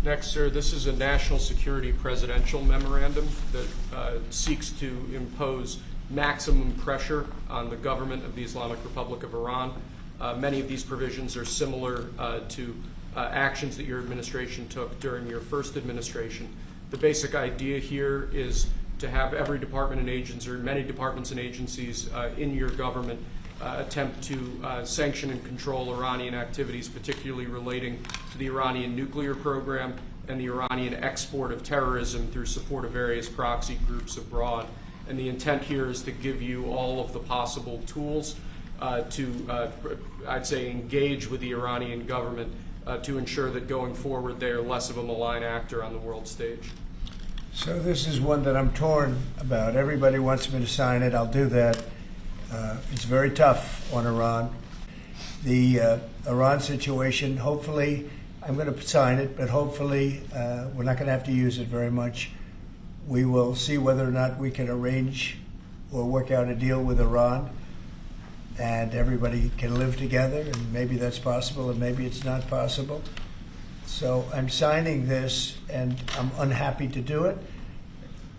Next, sir, this is a national security presidential memorandum that seeks to impose maximum pressure on the government of the Islamic Republic of Iran. Many of these provisions are similar to actions that your administration took during your first administration. The basic idea here is to have every department and agency, or many departments and agencies in your government attempt to sanction and control Iranian activities, particularly relating to the Iranian nuclear program and the Iranian export of terrorism through support of various proxy groups abroad. And the intent here is to give you all of the possible tools to, I'd say, engage with the Iranian government to ensure that going forward they are less of a malign actor on the world stage. So this is one that I'm torn about. Everybody wants me to sign it. I'll do that. It's very tough on Iran. The Iran situation, hopefully, I'm going to sign it, but hopefully we're not going to have to use it very much. We will see whether or not we can arrange or work out a deal with Iran, and everybody can live together, and maybe that's possible, and maybe it's not possible. So I'm signing this, and I'm unhappy to do it,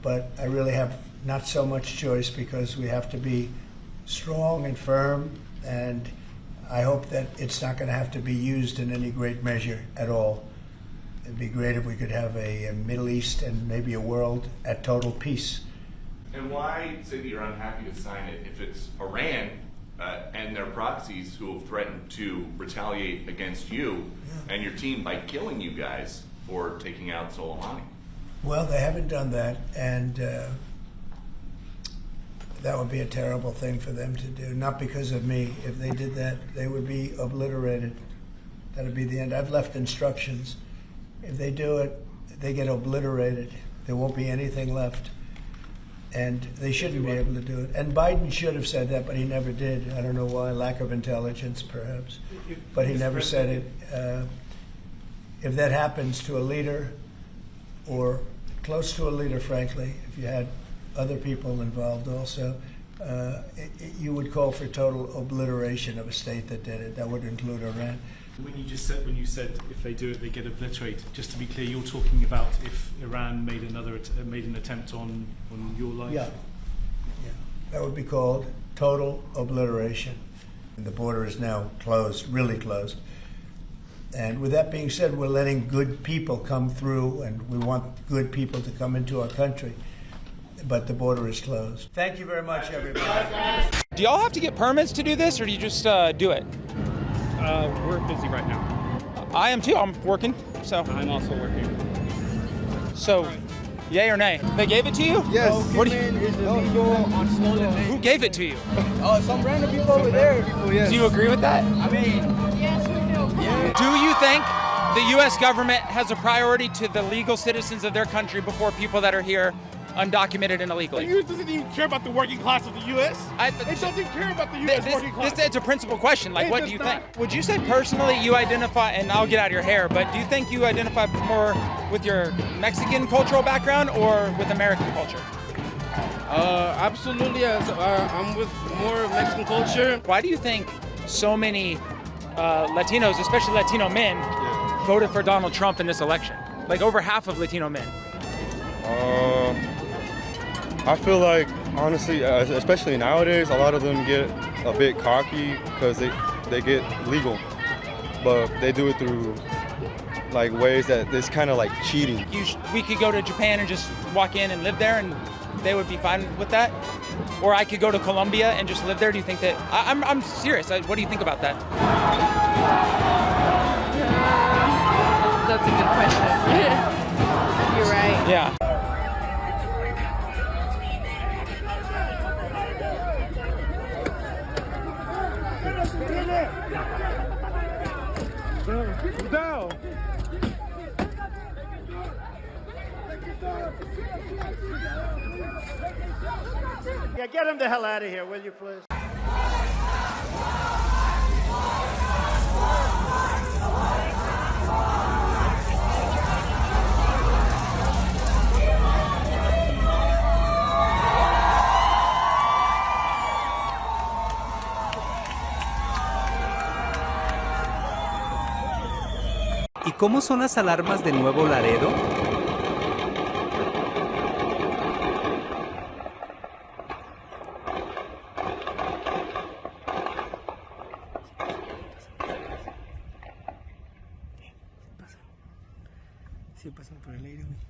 but I really have not so much choice because we have to be strong and firm, and I hope that it's not going to have to be used in any great measure at all. It'd be great if we could have a Middle East and maybe a world at total peace. And why say that you're unhappy to sign it if it's Iran and their proxies who have threatened to retaliate against you and your team by killing you guys for taking out Soleimani? Well, they haven't done that, and that would be a terrible thing for them to do, not because of me. If they did that, they would be obliterated. That would be the end. I've left instructions. If they do it, they get obliterated. There won't be anything left. And they shouldn't be able to do it. And Biden should have said that, but he never did. I don't know why, lack of intelligence, perhaps. But he never said it. If that happens to a leader, or close to a leader, frankly, if you had other people involved also, you would call for total obliteration of a state that did it. That would include Iran. When you said if they do it, they get obliterated. Just to be clear, you're talking about if Iran made an attempt on your life. Yeah, that would be called total obliteration. And the border is now closed, really closed. And with that being said, we're letting good people come through, and we want good people to come into our country. But the border is closed. Thank you very much, everybody. Do y'all have to get permits to do this, or do you just do it? We're busy right now. I am too. I'm working, so. I'm also working. So, yay or nay? They gave it to you? Yes. What do Who who gave it to you? some random people over there. Do you agree with that? I mean, Yes, we do. yeah. Do you think the U.S. government has a priority to the legal citizens of their country before people that are here undocumented and illegally? The U.S. doesn't even care about the working class of the U.S. It doesn't care about the U.S. working class. It's a principal question. Like, It what does do you not. think? Would you say personally you identify, and I'll get out of your hair, but do you think you identify more with your Mexican cultural background or with American culture? Absolutely. I'm with more Mexican culture. Why do you think so many Latinos, especially Latino men, voted for Donald Trump in this election? Like over half of Latino men. I feel like, honestly, especially nowadays, a lot of them get a bit cocky because they get legal, but they do it through like ways that it's kind of like cheating. We could go to Japan and just walk in and live there, and they would be fine with that. Or I could go to Colombia and just live there. Do you think that? I'm serious. What do you think about that? That's a good question. You're right. Yeah. Down. Yeah, get him the hell out of here, will you, please? Y ¿Cómo son las alarmas de Nuevo Laredo? Sí, pasan por el aire, güey.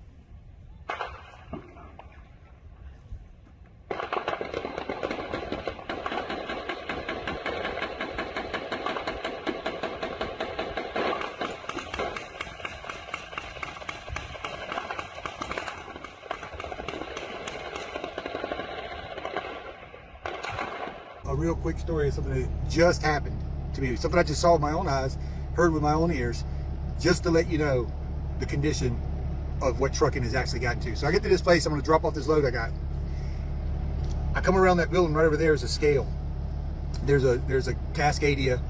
A real quick story of something that just happened to me. Something I just saw with my own eyes, heard with my own ears, just to let you know the condition of what trucking has actually gotten to. So I get to this place, I'm gonna drop off this load I got. I come around that building, right over there is a scale. There's a Cascadia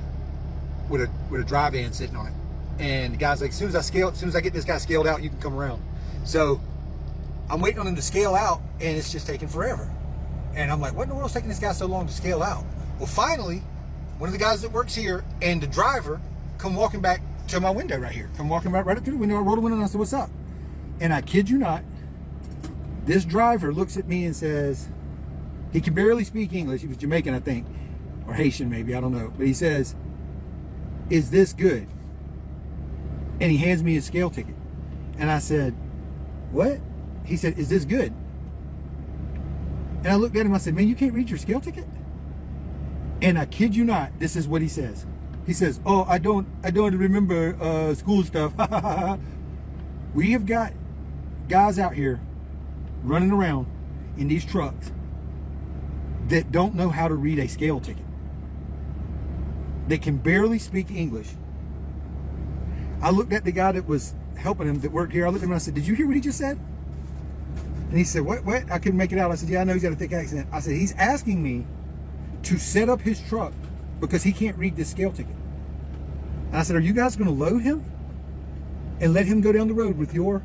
with a dry van sitting on it. And the guy's like, as soon as I get this guy scaled out, you can come around. So I'm waiting on him to scale out, and it's just taking forever. And I'm like, what in the world's taking this guy so long to scale out? Well, finally, one of the guys that works here and the driver come walking back to my window right here. Come walking right up through the window. I rolled the window and I said, what's up? And I kid you not, this driver looks at me and says, he can barely speak English. He was Jamaican, I think, or Haitian maybe, I don't know. But he says, is this good? And he hands me his scale ticket. And I said, what? He said, is this good? And I looked at him, I said, man, you can't read your scale ticket? And I kid you not, this is what he says. He says, oh, I don't remember school stuff. We have got guys out here running around in these trucks that don't know how to read a scale ticket. They can barely speak English. I looked at the guy that was helping him that worked here. I looked at him and I said, did you hear what he just said? And he said, what? I couldn't make it out. I said, yeah, I know he's got a thick accent. I said, he's asking me to set up his truck because he can't read this scale ticket. And I said, are you guys going to load him and let him go down the road with your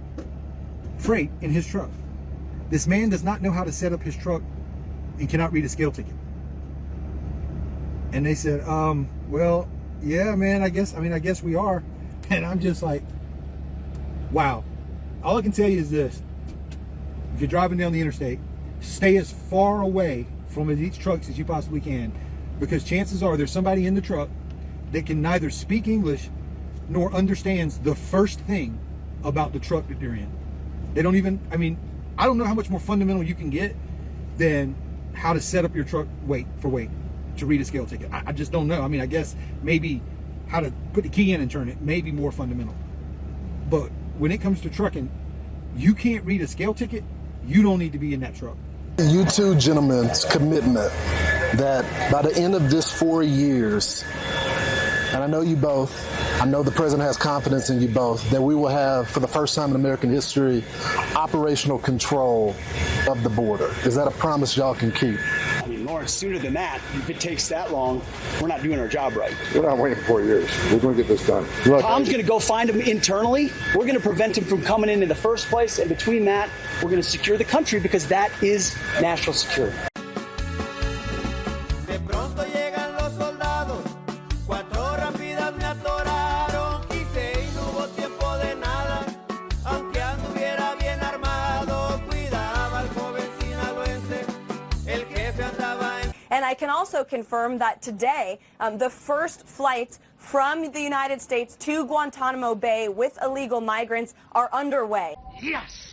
freight in his truck? This man does not know how to set up his truck and cannot read a scale ticket. And they said, well, yeah, man, I guess we are. And I'm just like, wow. All I can tell you is this. If you're driving down the interstate, stay as far away from these trucks as you possibly can, because chances are there's somebody in the truck that can neither speak English nor understands the first thing about the truck that they're in. They don't even, I don't know how much more fundamental you can get than how to set up your truck weight to read a scale ticket. I just don't know. I guess maybe how to put the key in and turn it may be more fundamental. But when it comes to trucking, you can't read a scale ticket, you don't need to be in that truck. You two gentlemen's commitment that by the end of this 4 years, and I know you both, I know the president has confidence in you both, that we will have, for the first time in American history, operational control of the border. Is that a promise y'all can keep? Lawrence, sooner than that, if it takes that long, we're not doing our job right. We're not waiting for 4 years. We're going to get this done. Tom's going to go find him internally. We're going to prevent him from coming in the first place. And between that, we're going to secure the country, because that is national security. And I can also confirm that today, the first flights from the United States to Guantanamo Bay with illegal migrants are underway. Yes!